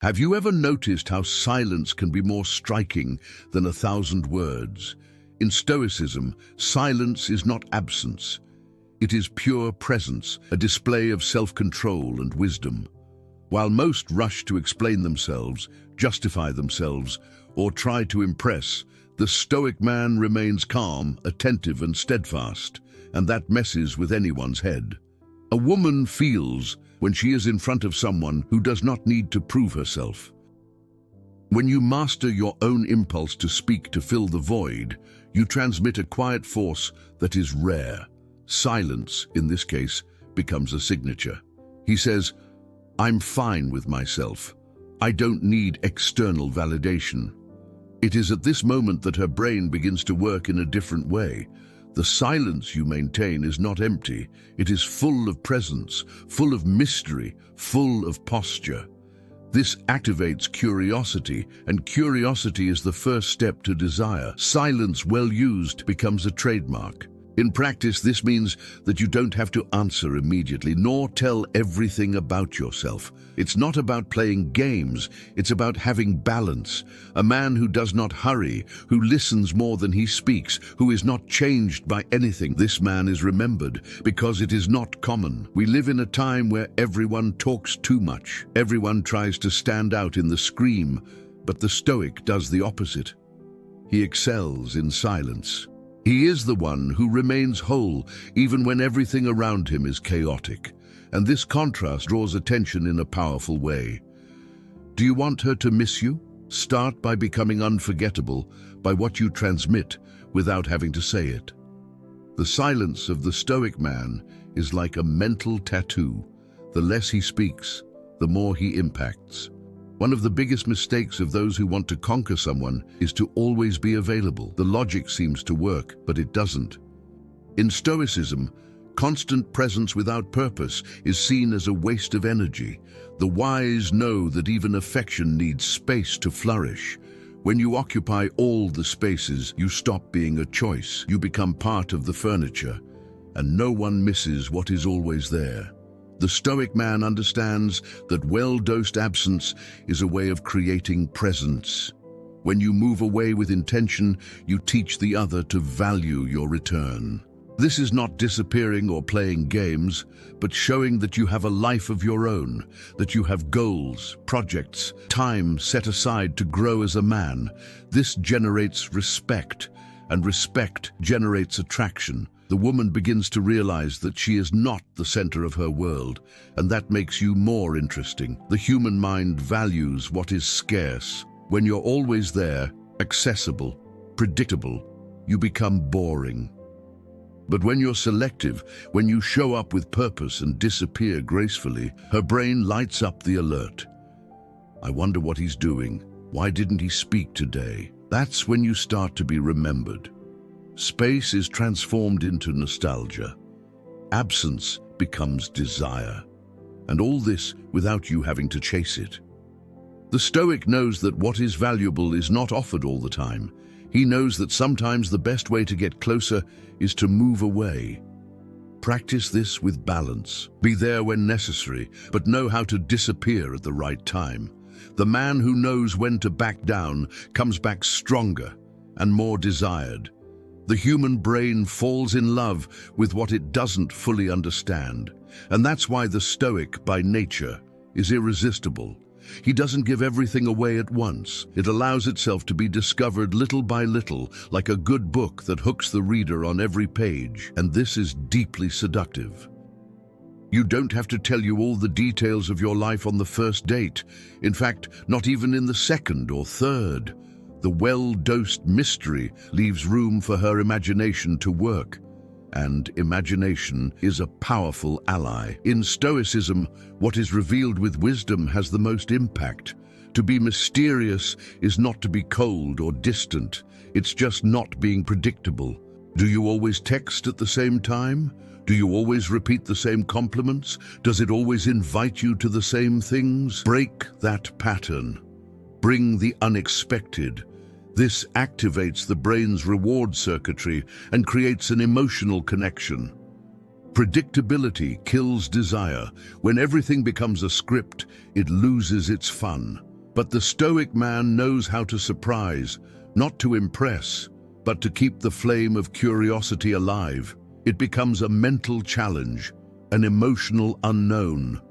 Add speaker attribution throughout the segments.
Speaker 1: Have you ever noticed how silence can be more striking than 1,000 words? In Stoicism, silence is not absence. It is pure presence, a display of self-control and wisdom. While most rush to explain themselves, justify themselves, or try to impress, the Stoic man remains calm, attentive, and steadfast, and that messes with anyone's head. A woman feels when she is in front of someone who does not need to prove herself. When you master your own impulse to speak to fill the void, you transmit a quiet force that is rare. Silence, in this case, becomes a signature. He says, "I'm fine with myself. I don't need external validation." It is at this moment that her brain begins to work in a different way. The silence you maintain is not empty. It is full of presence, full of mystery, full of posture. This activates curiosity, and curiosity is the first step to desire. Silence, well used, becomes a trademark. In practice, this means that you don't have to answer immediately, nor tell everything about yourself. It's not about playing games, it's about having balance. A man who does not hurry, who listens more than he speaks, who is not changed by anything. This man is remembered because it is not common. We live in a time where everyone talks too much. Everyone tries to stand out in the scream, but the Stoic does the opposite. He excels in silence. He is the one who remains whole even when everything around him is chaotic, and this contrast draws attention in a powerful way. Do you want her to miss you? Start by becoming unforgettable by what you transmit without having to say it. The silence of the Stoic man is like a mental tattoo. The less he speaks, the more he impacts. One of the biggest mistakes of those who want to conquer someone is to always be available. The logic seems to work, but it doesn't. In Stoicism, constant presence without purpose is seen as a waste of energy. The wise know that even affection needs space to flourish. When you occupy all the spaces, you stop being a choice. You become part of the furniture, and no one misses what is always there. The Stoic man understands that well-dosed absence is a way of creating presence. When you move away with intention, you teach the other to value your return. This is not disappearing or playing games, but showing that you have a life of your own, that you have goals, projects, time set aside to grow as a man. This generates respect, and respect generates attraction. The woman begins to realize that she is not the center of her world, and that makes you more interesting. The human mind values what is scarce. When you're always there, accessible, predictable, you become boring. But when you're selective, when you show up with purpose and disappear gracefully, her brain lights up the alert. I wonder what he's doing. Why didn't he speak today? That's when you start to be remembered. Space is transformed into nostalgia. Absence becomes desire. And all this without you having to chase it. The Stoic knows that what is valuable is not offered all the time. He knows that sometimes the best way to get closer is to move away. Practice this with balance. Be there when necessary, but know how to disappear at the right time. The man who knows when to back down comes back stronger and more desired. The human brain falls in love with what it doesn't fully understand. And that's why the Stoic, by nature, is irresistible. He doesn't give everything away at once. It allows itself to be discovered little by little, like a good book that hooks the reader on every page. And this is deeply seductive. You don't have to tell you all the details of your life on the first date. In fact, not even in the second or third. The well-dosed mystery leaves room for her imagination to work, and imagination is a powerful ally. In Stoicism, what is revealed with wisdom has the most impact. To be mysterious is not to be cold or distant, it's just not being predictable. Do you always text at the same time? Do you always repeat the same compliments? Does it always invite you to the same things? Break that pattern. Bring the unexpected. This activates the brain's reward circuitry and creates an emotional connection. Predictability kills desire. When everything becomes a script, it loses its fun. But the Stoic man knows how to surprise, not to impress, but to keep the flame of curiosity alive. It becomes a mental challenge, an emotional unknown.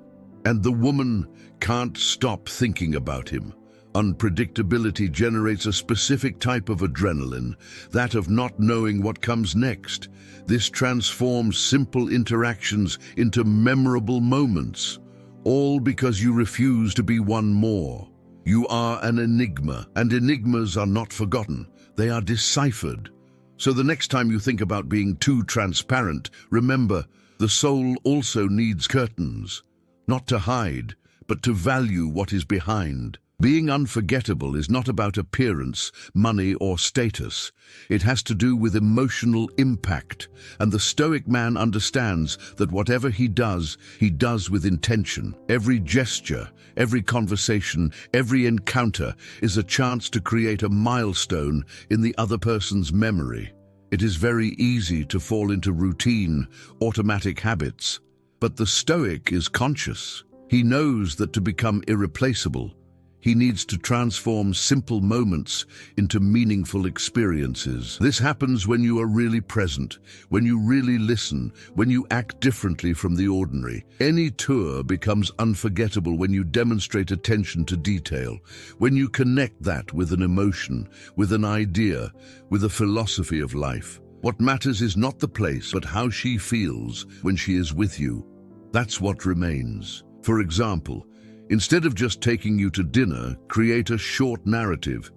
Speaker 1: And the woman can't stop thinking about him. Unpredictability generates a specific type of adrenaline, that of not knowing what comes next. This transforms simple interactions into memorable moments, all because you refuse to be one more. You are an enigma, and enigmas are not forgotten. They are deciphered. So the next time you think about being too transparent, remember, the soul also needs curtains, not to hide, but to value what is behind. Being unforgettable is not about appearance, money, or status. It has to do with emotional impact, and the Stoic man understands that whatever he does with intention. Every gesture, every conversation, every encounter is a chance to create a milestone in the other person's memory. It is very easy to fall into routine, automatic habits, but the Stoic is conscious. He knows that to become irreplaceable, he needs to transform simple moments into meaningful experiences. This happens when you are really present, when you really listen, when you act differently from the ordinary. Any tour becomes unforgettable when you demonstrate attention to detail, when you connect that with an emotion, with an idea, with a philosophy of life. What matters is not the place, but how she feels when she is with you. That's what remains. For example, instead of just taking you to dinner, create a short narrative.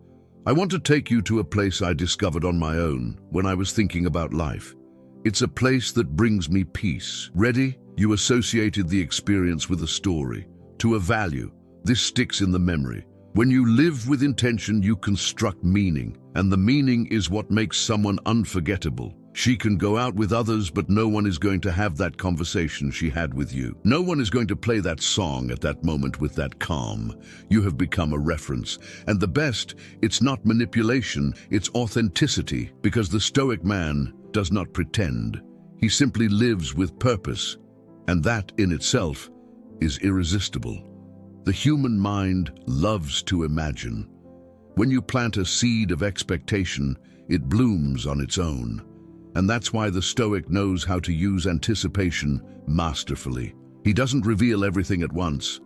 Speaker 1: I want to take you to a place I discovered on my own when I was thinking about life. It's a place that brings me peace. Ready? You associated the experience with a story, to a value. This sticks in the memory. When you live with intention, you construct meaning, and the meaning is what makes someone unforgettable. She can go out with others, but no one is going to have that conversation she had with you. No one is going to play that song at that moment with that calm. You have become a reference. And the best, it's not manipulation, it's authenticity, because the Stoic man does not pretend. He simply lives with purpose, and that in itself is irresistible. The human mind loves to imagine. When you plant a seed of expectation, it blooms on its own. And that's why the Stoic knows how to use anticipation masterfully. He doesn't reveal everything at once,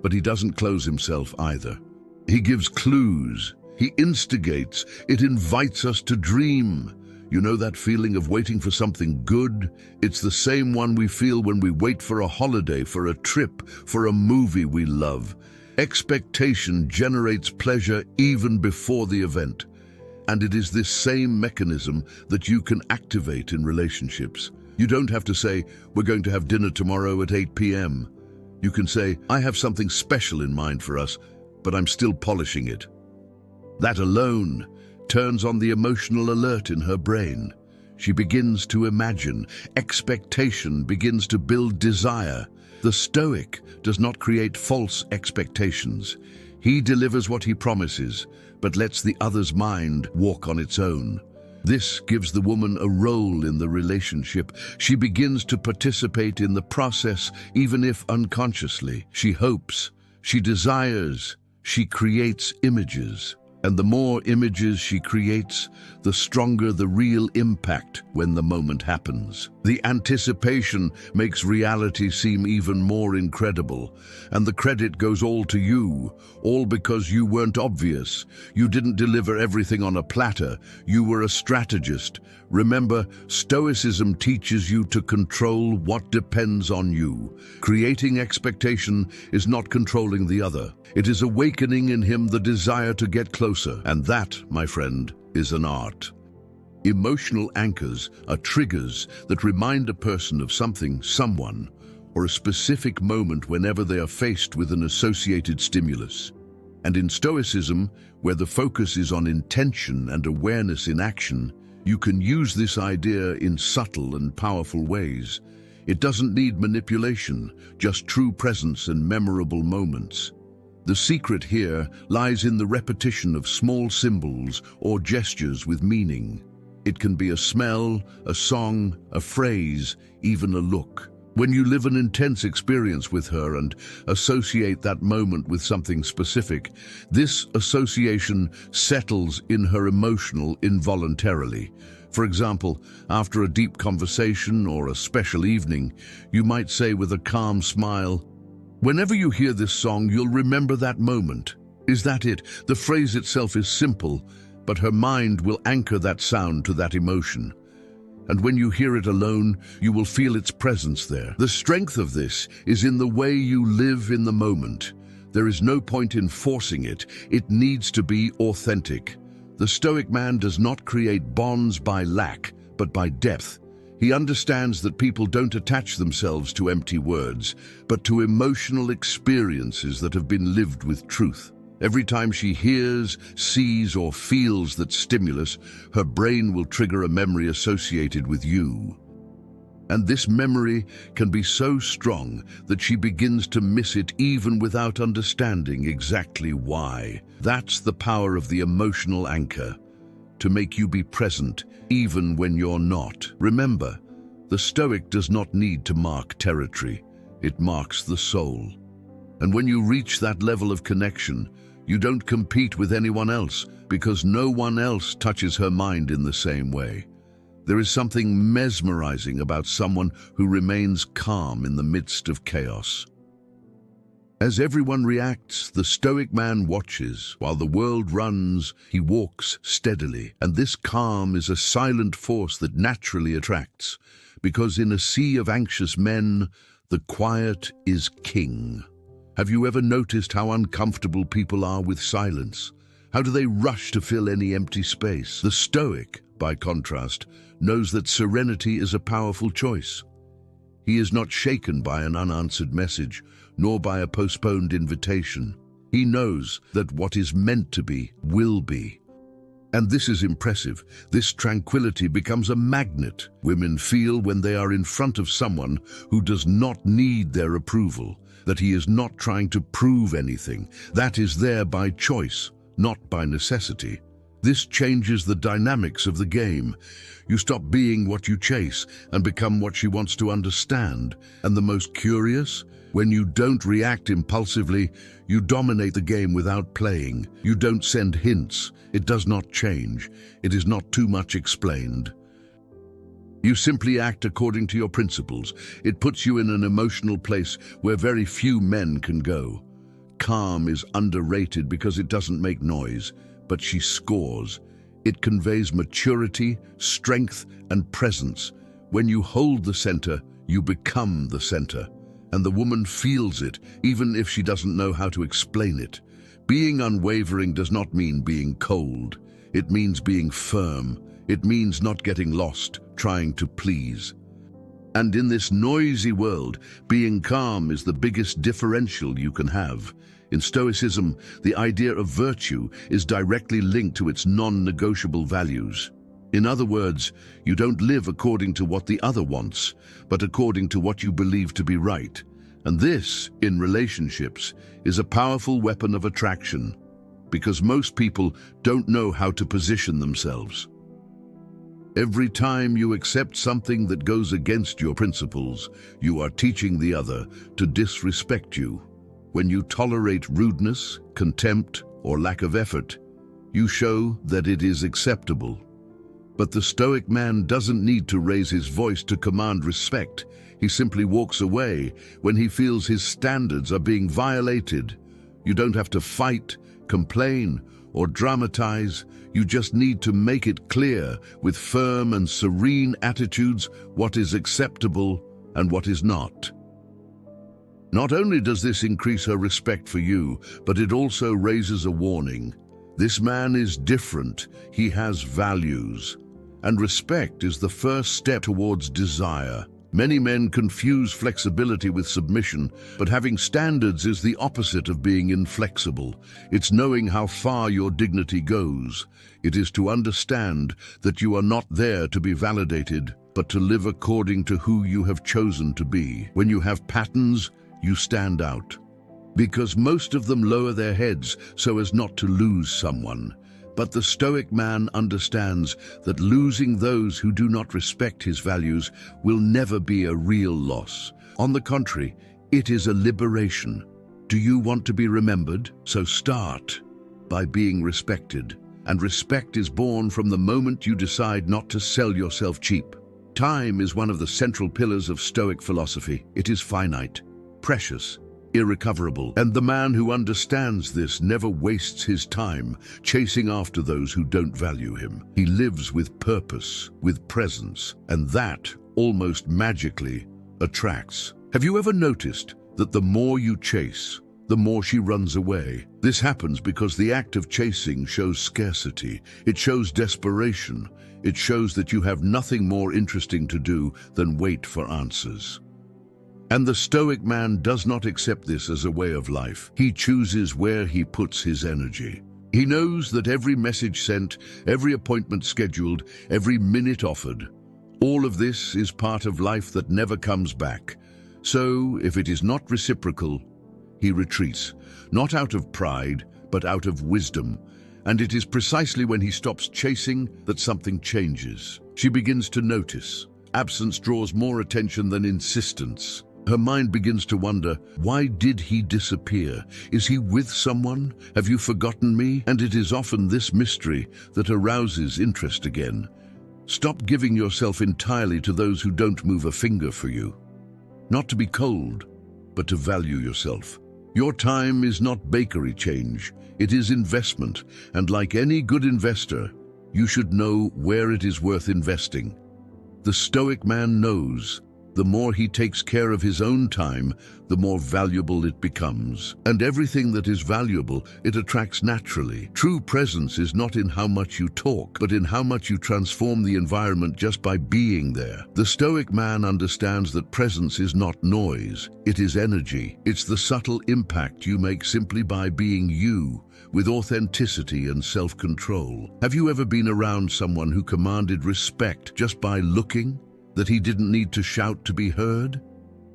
Speaker 1: but he doesn't close himself either. He gives clues, he instigates, it invites us to dream. You know that feeling of waiting for something good? It's the same one we feel when we wait for a holiday, for a trip, for a movie we love. Expectation generates pleasure even before the event. And it is this same mechanism that you can activate in relationships. You don't have to say, we're going to have dinner tomorrow at 8 p.m. You can say, I have something special in mind for us, but I'm still polishing it. That alone turns on the emotional alert in her brain. She begins to imagine. Expectation begins to build desire. The Stoic does not create false expectations. He delivers what he promises, but lets the other's mind walk on its own. This gives the woman a role in the relationship. She begins to participate in the process, even if unconsciously. She hopes, she desires, she creates images. And the more images she creates, the stronger the real impact when the moment happens. The anticipation makes reality seem even more incredible, and the credit goes all to you, all because you weren't obvious. You didn't deliver everything on a platter. You were a strategist. Remember, Stoicism teaches you to control what depends on you. Creating expectation is not controlling the other. It is awakening in him the desire to get closer, and that, my friend, is an art. Emotional anchors are triggers that remind a person of something, someone, or a specific moment whenever they are faced with an associated stimulus. And in Stoicism, where the focus is on intention and awareness in action, you can use this idea in subtle and powerful ways. It doesn't need manipulation, just true presence and memorable moments. The secret here lies in the repetition of small symbols or gestures with meaning. It can be a smell, a song, a phrase, even a look. When you live an intense experience with her and associate that moment with something specific, this association settles in her emotional involuntarily. For example, after a deep conversation or a special evening, you might say with a calm smile, "Whenever you hear this song, you'll remember that moment." Is that it? The phrase itself is simple, but her mind will anchor that sound to that emotion. And when you hear it alone, you will feel its presence there. The strength of this is in the way you live in the moment. There is no point in forcing it. It needs to be authentic. The Stoic man does not create bonds by lack, but by depth. He understands that people don't attach themselves to empty words, but to emotional experiences that have been lived with truth. Every time she hears, sees, or feels that stimulus, her brain will trigger a memory associated with you. And this memory can be so strong that she begins to miss it even without understanding exactly why. That's the power of the emotional anchor, to make you be present even when you're not. Remember, the Stoic does not need to mark territory. It marks the soul. And when you reach that level of connection, you don't compete with anyone else because no one else touches her mind in the same way. There is something mesmerizing about someone who remains calm in the midst of chaos. As everyone reacts, the Stoic man watches. While the world runs, he walks steadily. And this calm is a silent force that naturally attracts, because in a sea of anxious men, the quiet is king. Have you ever noticed how uncomfortable people are with silence? How do they rush to fill any empty space? The Stoic, by contrast, knows that serenity is a powerful choice. He is not shaken by an unanswered message, nor by a postponed invitation. He knows that what is meant to be will be. And this is impressive. This tranquility becomes a magnet women feel when they are in front of someone who does not need their approval, that he is not trying to prove anything, that is there by choice, not by necessity. This changes the dynamics of the game. You stop being what you chase and become what she wants to understand. And the most curious, when you don't react impulsively, you dominate the game without playing. You don't send hints. It does not change. It is not too much explained. You simply act according to your principles. It puts you in an emotional place where very few men can go. Calm is underrated because it doesn't make noise, but she scores. It conveys maturity, strength, and presence. When you hold the center, you become the center. And the woman feels it, even if she doesn't know how to explain it. Being unwavering does not mean being cold. It means being firm. It means not getting lost, trying to please. And in this noisy world, being calm is the biggest differential you can have. In Stoicism, the idea of virtue is directly linked to its non-negotiable values. In other words, you don't live according to what the other wants, but according to what you believe to be right. And this, in relationships, is a powerful weapon of attraction, because most people don't know how to position themselves. Every time you accept something that goes against your principles, you are teaching the other to disrespect you. When you tolerate rudeness, contempt, or lack of effort, you show that it is acceptable. But the Stoic man doesn't need to raise his voice to command respect. He simply walks away when he feels his standards are being violated. You don't have to fight, complain, or dramatize. You just need to make it clear with firm and serene attitudes what is acceptable and what is not. Not only does this increase her respect for you, but it also raises a warning. This man is different. He has values. And respect is the first step towards desire. Many men confuse flexibility with submission, but having standards is the opposite of being inflexible. It's knowing how far your dignity goes. It is to understand that you are not there to be validated, but to live according to who you have chosen to be. When you have patterns, you stand out. Because most of them lower their heads so as not to lose someone. But the Stoic man understands that losing those who do not respect his values will never be a real loss. On the contrary, it is a liberation. Do you want to be remembered? So start by being respected. And respect is born from the moment you decide not to sell yourself cheap. Time is one of the central pillars of Stoic philosophy. It is finite, precious, irrecoverable. And the man who understands this never wastes his time chasing after those who don't value him. He lives with purpose, with presence, and that almost magically attracts. Have you ever noticed that the more you chase, the more she runs away? This happens because the act of chasing shows scarcity. It shows desperation. It shows that you have nothing more interesting to do than wait for answers. And the Stoic man does not accept this as a way of life. He chooses where he puts his energy. He knows that every message sent, every appointment scheduled, every minute offered, all of this is part of life that never comes back. So, if it is not reciprocal, he retreats, not out of pride, but out of wisdom. And it is precisely when he stops chasing that something changes. She begins to notice. Absence draws more attention than insistence. Her mind begins to wonder, why did he disappear? Is he with someone? Have you forgotten me? And it is often this mystery that arouses interest again. Stop giving yourself entirely to those who don't move a finger for you. Not to be cold, but to value yourself. Your time is not bakery change, it is investment, and like any good investor, you should know where it is worth investing. The Stoic man knows the more he takes care of his own time, the more valuable it becomes. And everything that is valuable, it attracts naturally. True presence is not in how much you talk, but in how much you transform the environment just by being there. The Stoic man understands that presence is not noise, it is energy. It's the subtle impact you make simply by being you, with authenticity and self-control. Have you ever been around someone who commanded respect just by looking? That he didn't need to shout to be heard?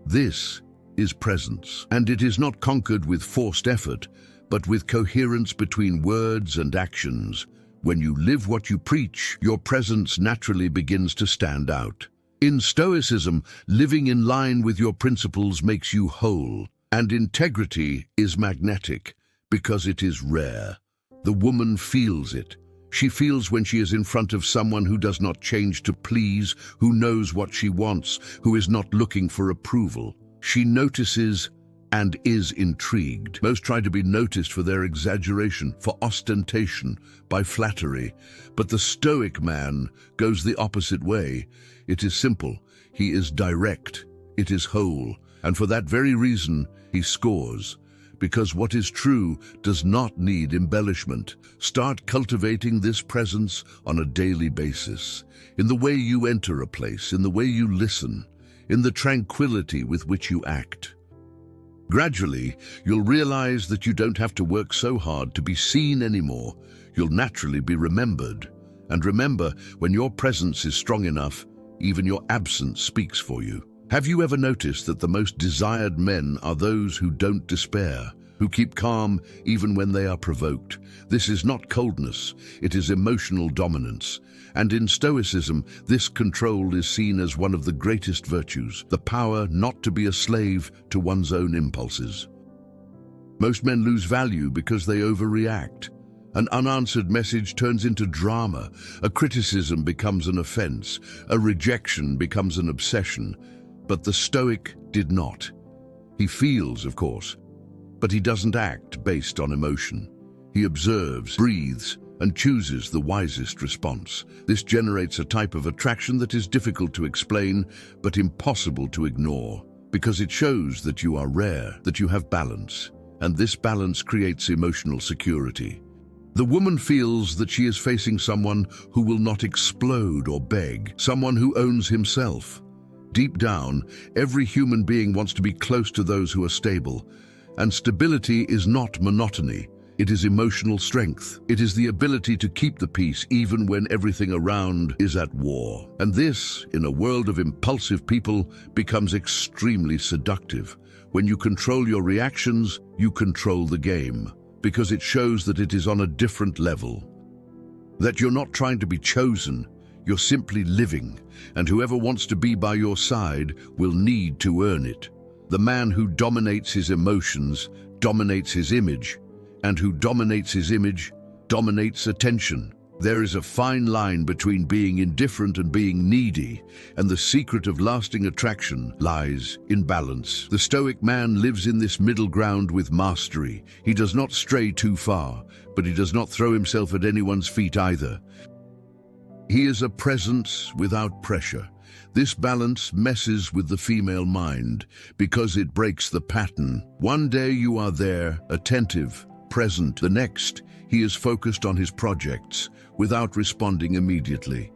Speaker 1: This is presence, and it is not conquered with forced effort, but with coherence between words and actions. When you live what you preach, your presence naturally begins to stand out. In Stoicism, living in line with your principles makes you whole, and integrity is magnetic because it is rare. The woman feels it. She feels when she is in front of someone who does not change to please, who knows what she wants, who is not looking for approval. She notices and is intrigued. Most try to be noticed for their exaggeration, for ostentation, by flattery. But the Stoic man goes the opposite way. It is simple. He is direct. It is whole. And for that very reason, he scores. Because what is true does not need embellishment. Start cultivating this presence on a daily basis, in the way you enter a place, in the way you listen, in the tranquility with which you act. Gradually, you'll realize that you don't have to work so hard to be seen anymore. You'll naturally be remembered. And remember, when your presence is strong enough, even your absence speaks for you. Have you ever noticed that the most desired men are those who don't despair, who keep calm even when they are provoked? This is not coldness, it is emotional dominance. And in Stoicism, this control is seen as one of the greatest virtues, the power not to be a slave to one's own impulses. Most men lose value because they overreact. An unanswered message turns into drama, a criticism becomes an offense, a rejection becomes an obsession. But the Stoic did not. He feels, of course, but he doesn't act based on emotion. He observes, breathes, and chooses the wisest response. This generates a type of attraction that is difficult to explain, but impossible to ignore, because it shows that you are rare, that you have balance, and this balance creates emotional security. The woman feels that she is facing someone who will not explode or beg, someone who owns himself. Deep down, every human being wants to be close to those who are stable. And stability is not monotony. It is emotional strength. It is the ability to keep the peace even when everything around is at war. And this, in a world of impulsive people, becomes extremely seductive. When you control your reactions, you control the game, because it shows that it is on a different level. That you're not trying to be chosen, you're simply living, and whoever wants to be by your side will need to earn it. The man who dominates his emotions dominates his image, and who dominates his image dominates attention. There is a fine line between being indifferent and being needy, and the secret of lasting attraction lies in balance. The Stoic man lives in this middle ground with mastery. He does not stray too far, but he does not throw himself at anyone's feet either. He is a presence without pressure. This balance messes with the female mind because it breaks the pattern. One day you are there, attentive, present. The next, he is focused on his projects without responding immediately.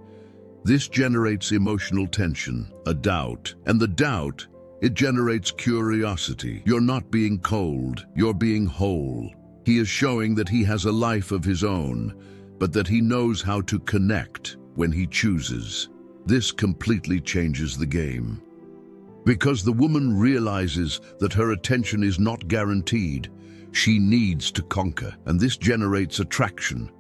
Speaker 1: This generates emotional tension, a doubt, and the doubt, it generates curiosity. You're not being cold, you're being whole. He is showing that he has a life of his own, but that he knows how to connect when he chooses. This completely changes the game. Because the woman realizes that her attention is not guaranteed, she needs to conquer, and this generates attraction.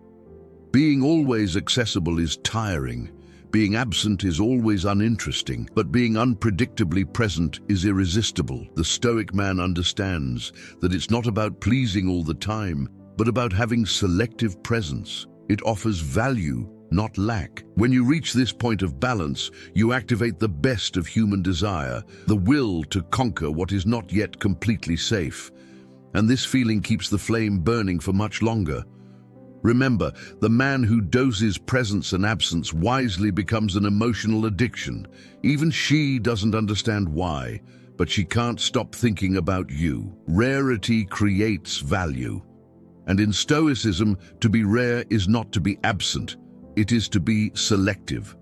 Speaker 1: Being always accessible is tiring. Being absent is always uninteresting, but being unpredictably present is irresistible. The Stoic man understands that it's not about pleasing all the time, but about having selective presence. It offers value, not lack. When you reach this point of balance, you activate the best of human desire, the will to conquer what is not yet completely safe. And this feeling keeps the flame burning for much longer. Remember, the man who doses presence and absence wisely becomes an emotional addiction. Even she doesn't understand why, but she can't stop thinking about you. Rarity creates value. And in Stoicism, to be rare is not to be absent. It is to be selective.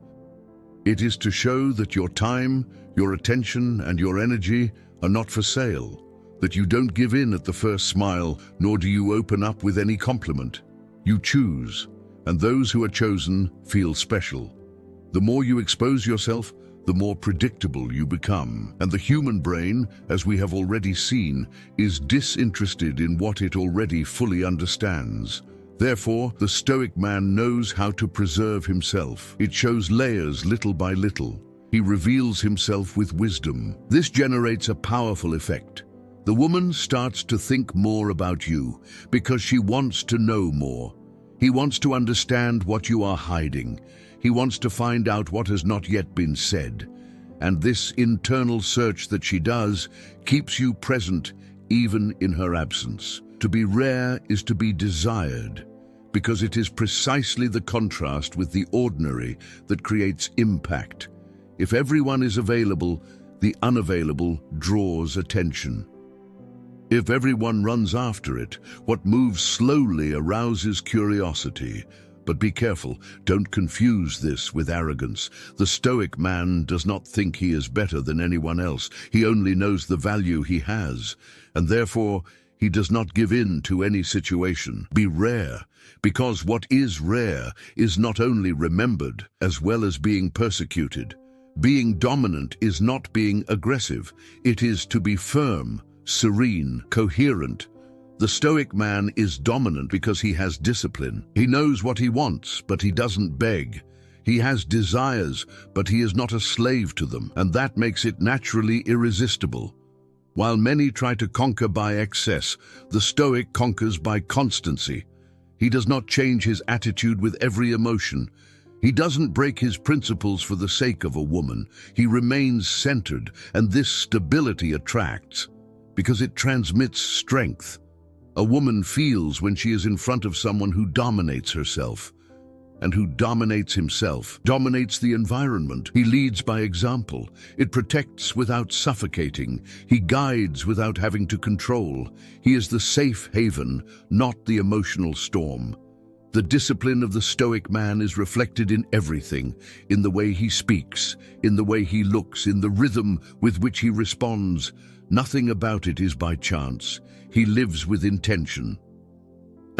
Speaker 1: It is to show that your time, your attention, and your energy are not for sale, that you don't give in at the first smile, nor do you open up with any compliment. You choose, and those who are chosen feel special. The more you expose yourself, the more predictable you become. And the human brain, as we have already seen, is disinterested in what it already fully understands. Therefore, the Stoic man knows how to preserve himself. It shows layers little by little. He reveals himself with wisdom. This generates a powerful effect. The woman starts to think more about you because she wants to know more. He wants to understand what you are hiding. He wants to find out what has not yet been said. And this internal search that she does keeps you present even in her absence. To be rare is to be desired, because it is precisely the contrast with the ordinary that creates impact. If everyone is available, the unavailable draws attention. If everyone runs after it, what moves slowly arouses curiosity. But be careful, don't confuse this with arrogance. The Stoic man does not think he is better than anyone else. He only knows the value he has, and therefore he does not give in to any situation. Be rare, because what is rare is not only remembered, as well as being persecuted. Being dominant is not being aggressive. It is to be firm, serene, coherent. The Stoic man is dominant because he has discipline. He knows what he wants, but he doesn't beg. He has desires, but he is not a slave to them, and that makes it naturally irresistible. While many try to conquer by excess, the Stoic conquers by constancy. He does not change his attitude with every emotion. He doesn't break his principles for the sake of a woman. He remains centered, and this stability attracts, because it transmits strength. A woman feels when she is in front of someone who dominates herself, and who dominates himself, dominates the environment. He leads by example. It protects without suffocating. He guides without having to control. He is the safe haven, not the emotional storm. The discipline of the Stoic man is reflected in everything, in the way he speaks, in the way he looks, in the rhythm with which he responds. Nothing about it is by chance. He lives with intention.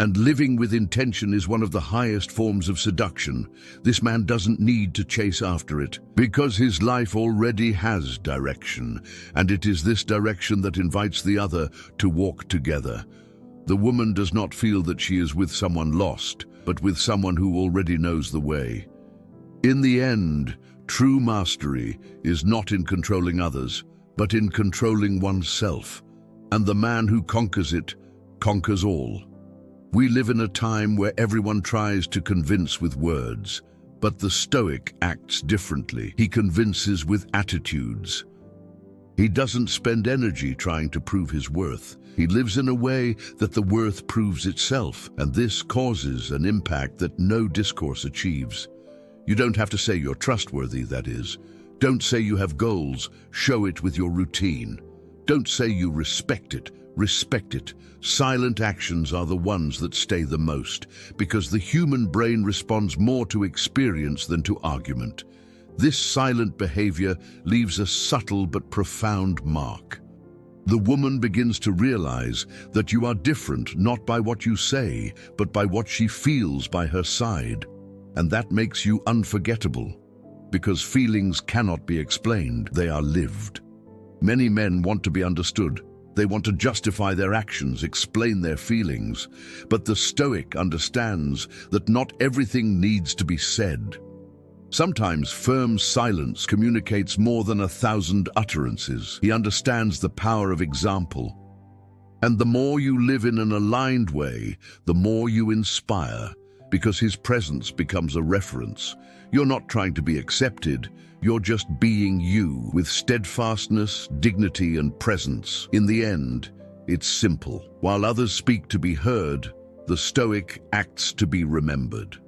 Speaker 1: And living with intention is one of the highest forms of seduction. This man doesn't need to chase after it, because his life already has direction, and it is this direction that invites the other to walk together. The woman does not feel that she is with someone lost, but with someone who already knows the way. In the end, true mastery is not in controlling others, but in controlling oneself, and the man who conquers it conquers all. We live in a time where everyone tries to convince with words, but the Stoic acts differently. He convinces with attitudes. He doesn't spend energy trying to prove his worth. He lives in a way that the worth proves itself, and this causes an impact that no discourse achieves. You don't have to say you're trustworthy, that is. Don't say you have goals, show it with your routine. Don't say you respect it, respect it. Silent actions are the ones that stay the most, because the human brain responds more to experience than to argument. This silent behavior leaves a subtle but profound mark. The woman begins to realize that you are different not by what you say, but by what she feels by her side. And that makes you unforgettable, because feelings cannot be explained, they are lived. Many men want to be understood. They want to justify their actions, explain their feelings. But the Stoic understands that not everything needs to be said. Sometimes firm silence communicates more than 1,000 utterances. He understands the power of example. And the more you live in an aligned way, the more you inspire, because his presence becomes a reference. You're not trying to be accepted. You're just being you, with steadfastness, dignity, and presence. In the end, it's simple. While others speak to be heard, the Stoic acts to be remembered.